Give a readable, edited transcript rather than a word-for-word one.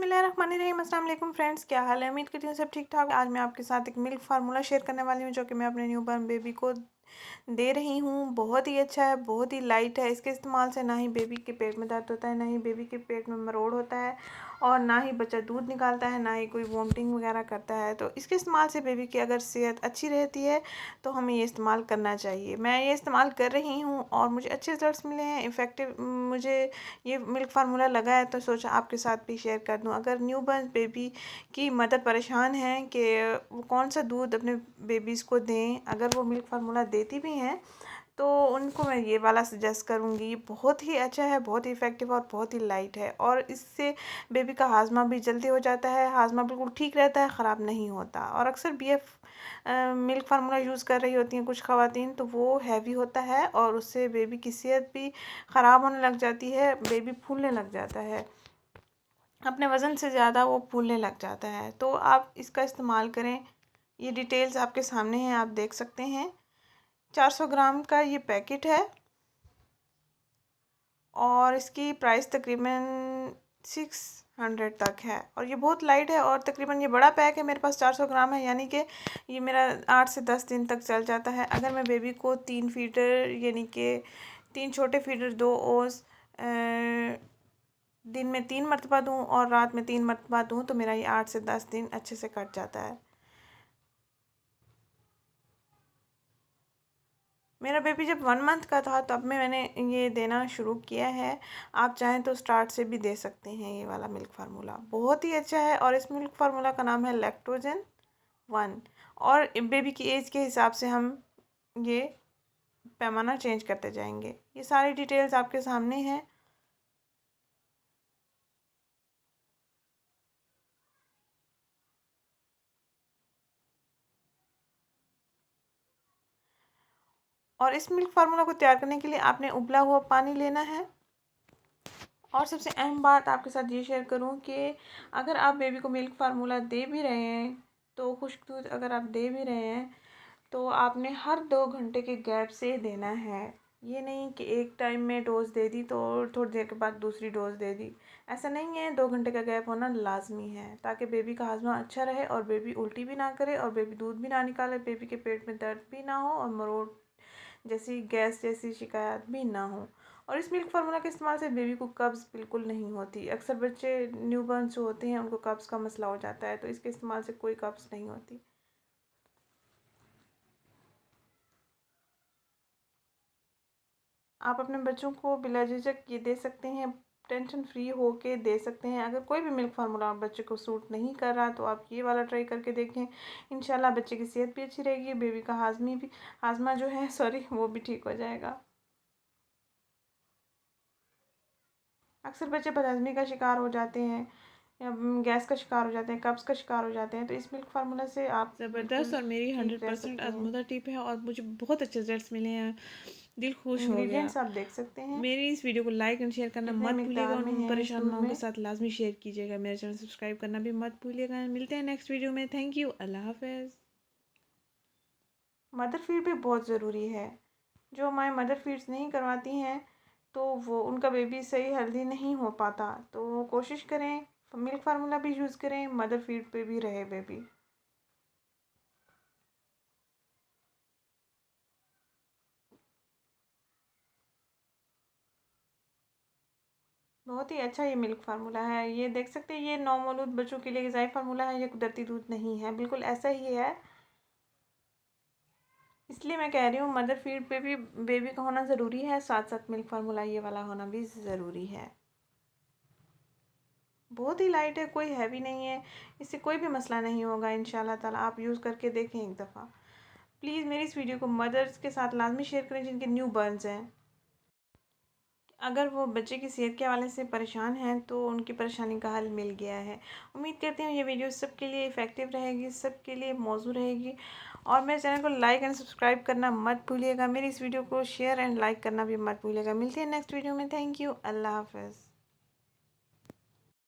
बिस्मिल्लाहिर्रहमानिर्रहीम। अस्सलाम वालेकुम फ्रेंड्स, क्या हाल है? उम्मीद करती हूँ सब ठीक ठाक। आज मैं आपके साथ एक मिल्क फार्मूला शेयर करने वाली हूँ जो कि मैं अपने न्यूबॉर्न बेबी को दे रही हूँ। बहुत ही अच्छा है, बहुत ही लाइट है। इसके इस्तेमाल से ना ही बेबी के पेट में दर्द होता है, ना ही बेबी के पेट में मरोड़ होता है और ना ही बच्चा दूध निकालता है, ना ही कोई वॉमिटिंग वगैरह करता है। तो इसके इस्तेमाल से बेबी की अगर सेहत अच्छी रहती है तो हमें ये इस्तेमाल करना चाहिए। मैं ये इस्तेमाल कर रही हूँ और मुझे अच्छे रिजल्ट्स मिले हैं, इफ़ेक्टिव मुझे ये मिल्क फार्मूला लगा है, तो सोचा आपके साथ भी शेयर कर दूँ। अगर न्यूबॉर्न बेबी की मदर परेशान है कि वो कौन सा दूध अपने बेबीज़ को दें, अगर वो मिल्क फार्मूला देती भी हैं तो उनको मैं ये वाला सजेस्ट करूँगी। ये बहुत ही अच्छा है, बहुत ही इफ़ेक्टिव और बहुत ही लाइट है और इससे बेबी का हाजमा भी जल्दी हो जाता है, हाजमा बिल्कुल ठीक रहता है, ख़राब नहीं होता। और अक्सर BF मिल्क फार्मूला यूज़ कर रही होती हैं कुछ ख़वातीन, तो वो हैवी होता है और उससे बेबी की सेहत भी ख़राब होने लग जाती है, बेबी फूलने लग जाता है, अपने वज़न से ज़्यादा वो फूलने लग जाता है। तो आप इसका इस्तेमाल करें। ये डिटेल्स आपके सामने हैं, आप देख सकते हैं। 400 ग्राम का ये पैकेट है और इसकी प्राइस तकरीबन 600 तक है और ये बहुत लाइट है और तकरीबन ये बड़ा पैक है, मेरे पास 400 ग्राम है, यानी कि ये मेरा 8 से 10 दिन तक चल जाता है। अगर मैं बेबी को 3 फीडर यानी कि 3 छोटे फीडर 2 ओज़ दिन में 3 मरतबा दूँ और रात में 3 मरतबा दूँ तो मेरा ये 8 से 10 दिन अच्छे से कट जाता है। मेरा बेबी जब 1 मंथ का था तब मैंने ये देना शुरू किया है। आप चाहें तो स्टार्ट से भी दे सकते हैं। ये वाला मिल्क फार्मूला बहुत ही अच्छा है और इस मिल्क फार्मूला का नाम है लैक्टोजन 1 और बेबी की एज के हिसाब से हम ये पैमाना चेंज करते जाएंगे। ये सारी डिटेल्स आपके सामने हैं। और इस मिल्क फार्मूला को तैयार करने के लिए आपने उबला हुआ पानी लेना है। और सबसे अहम बात आपके साथ ये शेयर करूं कि अगर आप बेबी को मिल्क फार्मूला दे भी रहे हैं तो खुश्क दूध अगर आप दे भी रहे हैं तो आपने हर 2 घंटे के गैप से देना है। ये नहीं कि एक टाइम में डोज़ दे दी तो थोड़ी देर के बाद दूसरी डोज़ दे दी, ऐसा नहीं है। 2 घंटे का गैप होना लाजमी है ताकि बेबी का हाजमा अच्छा रहे और बेबी उल्टी भी ना करे और बेबी दूध भी ना निकाले, बेबी के पेट में दर्द भी ना हो और मरोड़ जैसी गैस जैसी शिकायत भी ना हो। और इस मिल्क फार्मूला के इस्तेमाल से बेबी को कब्ज़ बिल्कुल नहीं होती। अक्सर बच्चे न्यूबॉर्न जो होते हैं उनको कब्ज़ का मसला हो जाता है, तो इसके इस्तेमाल से कोई कब्ज़ नहीं होती। आप अपने बच्चों को बिला झिझक ये दे सकते हैं, टेंशन फ्री होके दे सकते हैं। अगर कोई भी मिल्क फार्मूला बच्चे को सूट नहीं कर रहा तो आप ये वाला ट्राई करके देखें। इंशाल्लाह बच्चे की सेहत भी अच्छी रहेगी, बेबी का हाजमा जो है सॉरी वो भी ठीक हो जाएगा। अक्सर बच्चे बदहज़मी का शिकार हो जाते हैं या गैस का शिकार हो जाते हैं, कब्ज़ का शिकार हो जाते हैं, तो इस मिल्क फार्मूला से आप ज़बरदस्त और मेरी ठीक रह 100% सकते हैं। आज़मूदा टिप है और मुझे बहुत अच्छे रिजल्ट्स मिले हैं, दिल खुश हो गया। इंग्रेडिएंट्स आप देख सकते हैं मेरी इस वीडियो को लाइक एंड शेयर करना कितने मत भूलिएगा, मिकदार में उन है इस परेशान दूध माओं के में। साथ लाजमी शेयर कीजिएगा, मेरे चैनल सब्सक्राइब करना भी मत भूलिएगा। मिलते हैं नेक्स्ट वीडियो में। थैंक यू, अल्लाह हाफ़िज़। मदर फीड भी बहुत ज़रूरी है। जो हमारे मदर फीड्स नहीं करवाती हैं तो वो उनका बेबी सही हेल्दी नहीं हो पाता, तो कोशिश करें मिल्क फार्मूला भी यूज़ करें, मदर फीड पे भी रहे बेबी। बहुत ही अच्छा ये मिल्क फार्मूला है। ये देख सकते हैं, ये नौमौलूद बच्चों के लिए ग़िज़ाई फार्मूला है, ये कुदरती दूध नहीं है, बिल्कुल ऐसा ही है। इसलिए मैं कह रही हूँ मदर फीड पे भी बेबी का होना ज़रूरी है, साथ साथ मिल्क फार्मूला ये वाला होना भी ज़रूरी है। बहुत ही लाइट है, कोई हैवी नहीं है, इससे कोई भी मसला नहीं होगा इंशाल्लाह ताला। आप यूज़ करके देखें एक दफ़ा। प्लीज़ मेरी इस वीडियो को मदर्स के साथ लाजमी शेयर करें जिनके न्यू बर्न्स हैं। अगर वो बच्चे की सेहत के हवाले से परेशान हैं तो उनकी परेशानी का हल मिल गया है। उम्मीद करती हूँ ये वीडियो सबके लिए इफ़ेक्टिव रहेगी, सबके लिए मौजू रहेगी। और मेरे चैनल को लाइक एंड सब्सक्राइब करना मत भूलिएगा। मेरी इस वीडियो को शेयर एंड लाइक करना भी मत भूलिएगा। मिलते हैं नेक्स्ट वीडियो में। थैंक यू, अल्लाह हाफ़िज़।